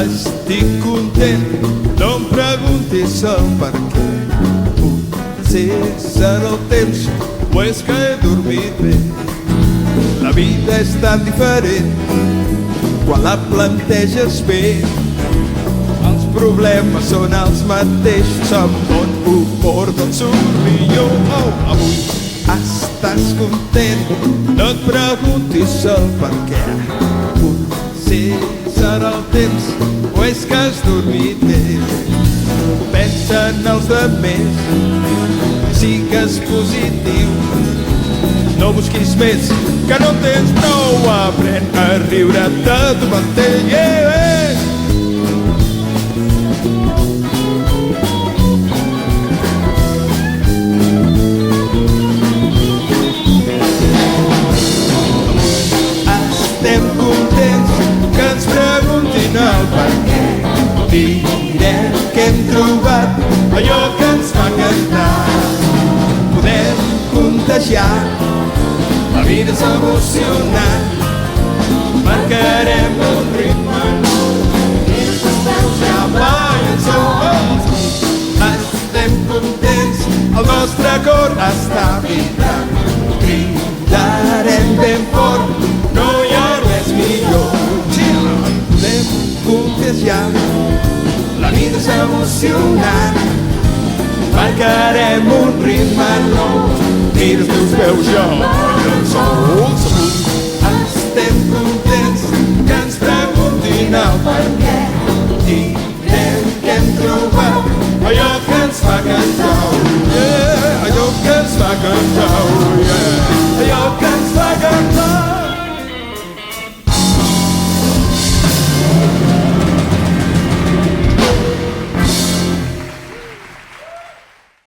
Estic content, no em preguntis el per què. Potser serà el temps o és que he dormit bé. La vida és tan diferent quan la planteges bé. Els problemes són els mateixos amb bon humor d'on surt millor. Avui estàs content, no et preguntis el per què. Potser serà el temps o és que has dormit bé. Pensa en els demés, sigues positiu, no busquis més, que no tens prou. Aprèn a riure de tu mateix. Estem contents que ens preguntin el per què. Direm que hem trobat allò que ens fa cantar. Podem contagiar, la vida és emocionant. Marcarem un ritme nou i els peus ja ballen sols. Estem contents, el nostre cor està vibrant. Cridarem ben fort, no hi ha res millor. Podem contagiar, la vida és emocionant. Marcarem un ritme nou i els teus peus ja ballen sols. Estem contents que ens preguntin el per què. Direm que hem trobat allò que ens fa cantar. Allò que ens fa cantar.